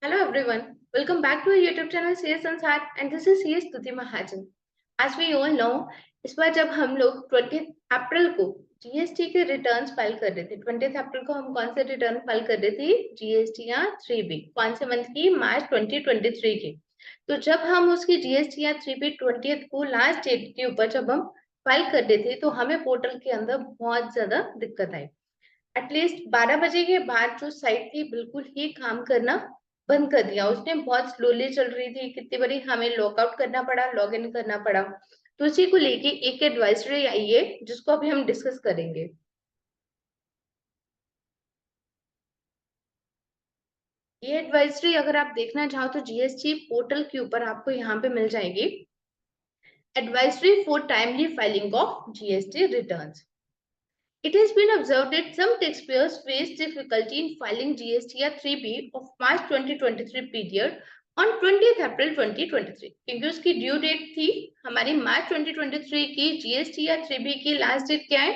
Hello everyone, welcome back to our YouTube channel CS Sansar and this is CS Stuti Mahajan. As we all know, इस बार जब हम लोग 20 अप्रैल को GST के returns file कर रहे थे, 20 अप्रैल को हम कौन से रिटर्न फाइल कर रहे थे? जीएसटी या 3B, कौन से मंथ की? मार्च 2023 की। तो जब हम उसकी जीएसटी या 3B 20th को लास्ट डेट के ऊपर जब हम फाइल कर रहे थे तो हमें पोर्टल के अंदर बहुत ज्यादा दिक्कत आई। एटलीस्ट 12 बजे के बाद जो साइट थी बिल्कुल ही काम करना बंद कर दिया उसने। बहुत स्लोली चल रही थी, कितनी बारी हमें लॉगआउट करना पड़ा, लॉग इन करना पड़ा। तो उसी को लेके एक एडवाइजरी आई है जिसको अभी हम डिस्कस करेंगे। ये एडवाइजरी अगर आप देखना चाहो तो जीएसटी पोर्टल के ऊपर आपको यहाँ पे मिल जाएगी। Advisory for timely filing of GST returns. It has been observed that some taxpayers face difficulty in filing GST या 3B of March 2023 period on 20th April 2023 क्योंकि उसकी ड्यू डेट थी हमारी मार्च 2023 की। जीएसटी या 3B की लास्ट डेट क्या है?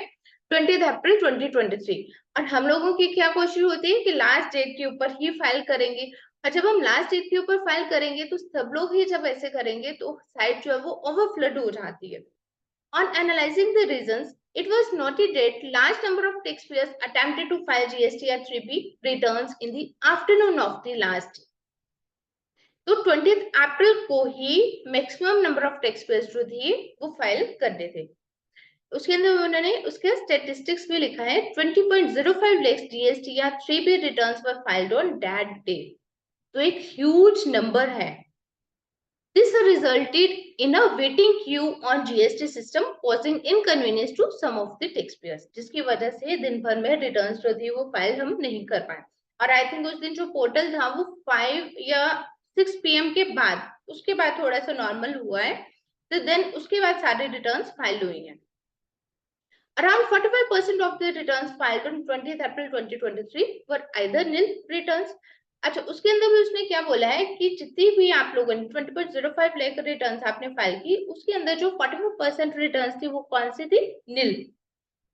20th अप्रैल 2023। और हम लोगों की क्या कोशिश होती है कि लास्ट डेट के ऊपर ही फाइल करेंगे। और जब हम लास्ट डेट के ऊपर फाइल करेंगे तो सब लोग ही जब ऐसे करेंगे तो साइट जो है वो ओवरफ्लड हो जाती है। On analyzing the reasons, it was noted that large number of taxpayers attempted to file GST or 3B returns in the afternoon of the last day. तो 20 अप्रैल को ही मैक्सिमम नंबर ऑफ टैक्सपेयर्स जो थी वो फाइल करते थे। उसके अंदर उन्होंने उसके स्टेटिस्टिक्स भी लिखा है 20.05 लाख जीएसटी या 3B returns were filed on that day. तो एक ह्यूज नंबर है। This resulted in a waiting queue on GST system, causing inconvenience to some of the taxpayers, जिसकी वजह से दिन भर में रिटर्न्स जो थी वो फाइल हम नहीं कर पाए। और आई थिंक उस दिन जो पोर्टल था वो 5 या 6 PM के बाद, उसके बाद थोड़ा सा नॉर्मल हुआ है। तो देन उसके बाद सारे रिटर्न्स फाइल हुई हैं। Around 45% of the returns filed on 20th April 2023 were either nil returns। अच्छा, उसके अंदर भी उसने क्या बोला है कि जितनी भी आप लोगों ने 20.05 लाख रिटर्न्स आपने फाइल की, उसके अंदर जो 45% रिटर्न्स थी वो कौन सी थी? Nil.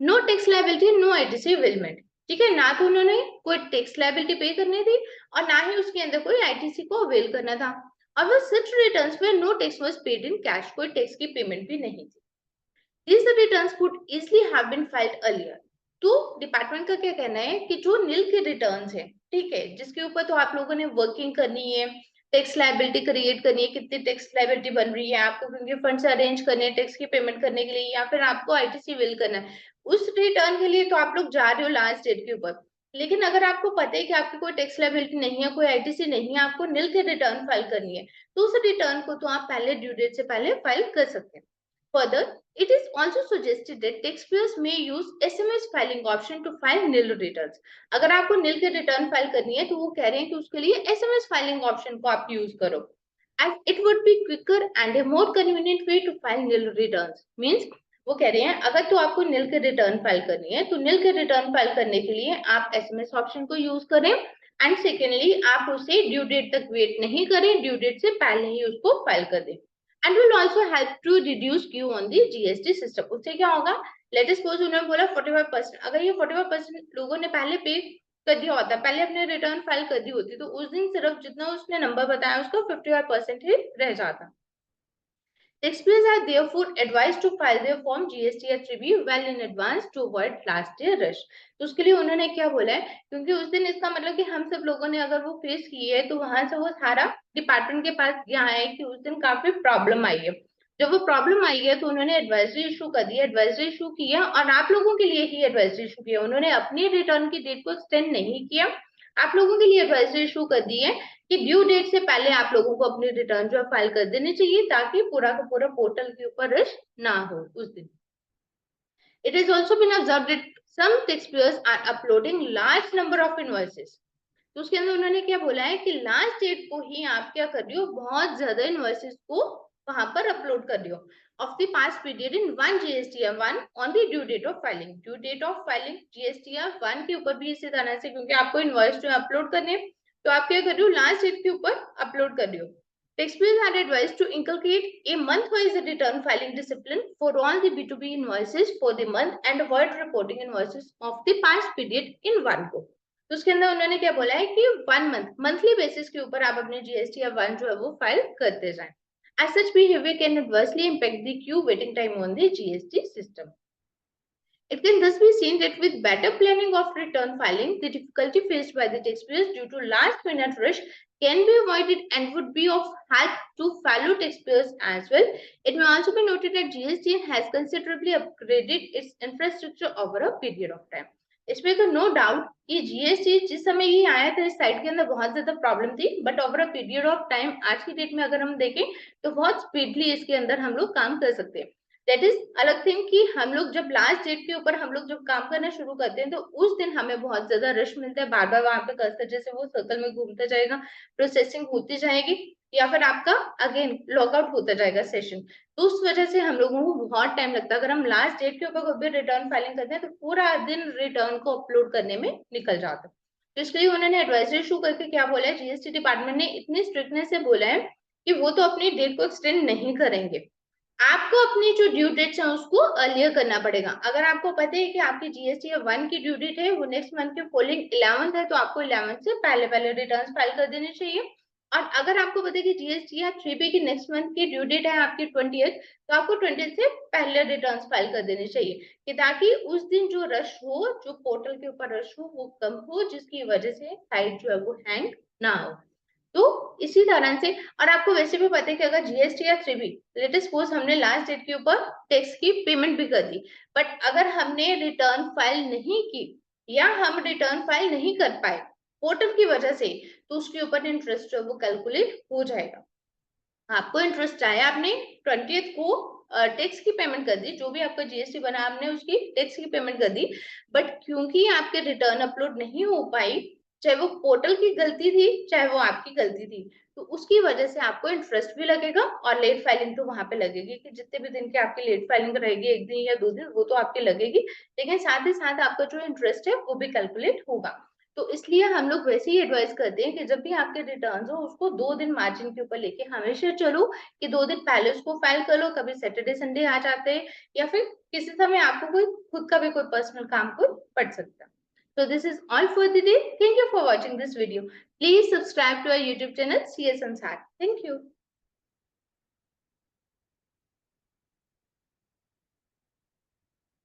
No tax liability, no ITC availment. ठीक है, ना तो उन्होंने कोई टैक्स लायबिलिटी पे करनी थी और ना ही उसके अंदर कोई आईटीसी को अवेल करना था। और सच रिटर्न्स में no tax was paid in cash, कोई टैक्स की पेमेंट भी नहीं थी। These returns could easily have been filed earlier। तो डिपार्टमेंट का क्या कहना है कि जो नील के रिटर्न्स है, ठीक है, जिसके ऊपर तो आप लोगों ने वर्किंग करनी है, टैक्स लायबिलिटी क्रिएट करनी है, कितनी टैक्स लायबिलिटी बन रही है आपको, क्योंकि फंड्स अरेंज करने हैं टैक्स की पेमेंट करने के लिए, या फिर आपको आईटीसी बिल करना है, उस रिटर्न के लिए तो आप लोग जा रहे हो लास्ट डेट के ऊपर। लेकिन अगर आपको पता है कि आपकी कोई टैक्स लायबिलिटी नहीं है, कोई आईटीसी नहीं है, आपको नील के रिटर्न फाइल करनी है, तो उस रिटर्न को तो आप पहले ड्यू डेट से पहले फाइल कर सकते हैं। Further, it is also suggested that taxpayers may use SMS filing option to file nil returns। अगर आपको nil के रिटर्न फाइल करनी है तो वो कह रहे हैं कि उसके लिए SMS फाइलिंग ऑप्शन को आप यूज करो, as it would be quicker and a more convenient way to file nil returns। Means वो कह रहे हैं अगर तो आपको nil के रिटर्न फाइल करनी है तो nil के रिटर्न फाइल करने के लिए आप SMS ऑप्शन को यूज करें, एंड सेकेंडली आप उसे ड्यू डेट तक वेट नहीं करें, ड्यू डेट से पहले ही उसको फाइल कर दें। And will also help to reduce queue on the GST system। उससे क्या होगा? लेट सपोज उन्होंने बोला 45%, अगर ये 45% लोगों ने पहले पे कर दिया होता, पहले अपने रिटर्न फाइल कर दी होती, तो उस दिन सिर्फ जितना उसने नंबर बताया उसका 55% ही रह जाता। Taxpayers are therefore advised to file their form GST या 3B well in advance to avoid last year rush। तो उसके लिए उन्होंने क्या बोला है, क्योंकि उस दिन इसका मतलब कि हम सब लोगों ने अगर वो फेस की है तो वहां से वो सारा डिपार्टमेंट के पास यहाँ है कि उस दिन काफी प्रॉब्लम आई है। जब वो प्रॉब्लम आई है तो उन्होंने एडवाइजरी इशू कर दी, एडवाइजरी इशू किया और आप लोगों के लिए ही एडवाइजरी इशू किया। उन्होंने अपनी रिटर्न की डेट को एक्सटेंड नहीं किया, आप लोगों के लिए एडवाइजरी इशू कर दी है कि ड्यू डेट से पहले आप लोगों को अपनी रिटर्न जो है फाइल कर देनी चाहिए, ताकि पूरा का पूरा पोर्टल के ऊपर रश ना हो उस दिन। It has also been observed that some taxpayers are uploading large number of invoices। तो उसके अंदर उन्होंने क्या बोला है कि लास्ट डेट को ही आप क्या कर रही हो, बहुत ज्यादा इनवॉइसेस को वहां पर अपलोड कर रही हो of the past period in one GSTR 1 on the due date of filing. Due date of filing GSTR 1 के ऊपर भी इसी तरह से, क्योंकि आपको इनवॉइस जो अपलोड करने, तो आप क्या कर रही हो, लास्ट डेट के ऊपर अपलोड कर रही हो। Taxpayers are advised to inculcate a month-wise return filing discipline for all the B2B invoices for the month and avoid reporting invoices of the past period in one go। तो उसके अंदर उन्होंने क्या बोला है कि 1 मंथ मंथली बेसिस के ऊपर आप अपने जीएसटी या 1 जो है वो फाइल करते जाएं. As such behavior can adversely impact the queue waiting time on the GST system. It can thus be seen that with better planning of return filing, the difficulty faced by the taxpayers due to last-minute rush can be avoided and would be of help to fellow taxpayers as well. It may also be noted that GST has considerably upgraded its infrastructure over a period of time. इसमें तो no doubt कि GST जिस समय ये आया था इस site के अंदर बहुत ज्यादा प्रॉब्लम थी, but over a period of time आज की डेट में अगर हम देखें तो बहुत स्पीडली इसके अंदर हम लोग काम कर सकते हैं. दैट इज अलग थिंग कि हम लोग जब लास्ट डेट के ऊपर हम लोग जब काम करना शुरू करते हैं तो उस दिन हमें बहुत ज्यादा रश मिलता है, बार बार वहां पे कर्सर जैसे वो सर्कल में घूमता जाएगा, प्रोसेसिंग होती जाएगी या फिर आपका अगेन लॉकआउट होता जाएगा सेशन. तो उस वजह से हम लोगों को बहुत टाइम लगता है. अगर हम लास्ट डेट के ऊपर कभी रिटर्न फाइलिंग करते हैं तो पूरा दिन रिटर्न को अपलोड करने में निकल जाता है. तो इसलिए उन्होंने एडवाइजरी इशू करके क्या बोला है, जीएसटी डिपार्टमेंट ने इतनी स्ट्रिक्टनेस से बोला है कि वो तो अपनी डेट को एक्सटेंड नहीं करेंगे. आपको अपनी जो ड्यू डेट्स है उसको अर्लियर करना पड़ेगा. अगर आपको पता है कि आपकी जीएसटी 1 की ड्यू डेट है वो नेक्स्ट मंथ के फॉलोइंग 11th है, तो आपको 11th से पहले पहले रिटर्न फाइल कर देने चाहिए. और अगर आपको पता है कि जीएसटी या 3B की नेक्स्ट मंथ की ड्यू डेट है आपकी 20th, तो आपको 20th से पहले रिटर्न फाइल कर देने चाहिए कि ताकि उस दिन जो रश हो, जो पोर्टल के ऊपर रश हो वो कम हो, जिसकी वजह से साइट जो है वो हैंग ना हो. तो इसी तरह से, और आपको वैसे भी पता है कि अगर जीएसटी या 3B लेटेस्ट सपोज हमने लास्ट डेट के ऊपर टैक्स की पेमेंट भी कर दी, बट अगर हमने रिटर्न फाइल नहीं की या हम रिटर्न फाइल नहीं कर पाए पोर्टल की वजह से, तो उसके ऊपर इंटरेस्ट जो वो कैलकुलेट हो जाएगा. आपको इंटरेस्ट आया, आपने 20th को टैक्स की पेमेंट कर दी, जो भी आपका जीएसटी बना आपने उसकी टैक्स की पेमेंट कर दी, बट क्योंकि आपके रिटर्न अपलोड नहीं हो पाई, चाहे वो पोर्टल की गलती थी चाहे वो आपकी गलती थी, तो उसकी वजह से आपको इंटरेस्ट भी लगेगा और लेट फाइलिंग तो वहां पे लगेगी कि जितने भी दिन की आपकी लेट फाइलिंग रहेगी, 1 दिन या 2 दिन, वो तो आपकी लगेगी, लेकिन साथ ही साथ आपका जो इंटरेस्ट है वो भी कैलकुलेट होगा. तो इसलिए हम लोग वैसे ही एडवाइस करते हैं कि जब भी आपके रिटर्न हो उसको 2 दिन मार्जिन के ऊपर लेके हमेशा चलो, कि 2 दिन पहले उसको फाइल कर लो, कभी सैटरडे संडे आ जाते हैं या फिर किसी समय आपको कोई खुद का भी कोई पर्सनल काम कोई पड़ सकता है. So this is all for the day. Thank you for watching this video. Please subscribe to our YouTube channel CS Ansar. Thank you.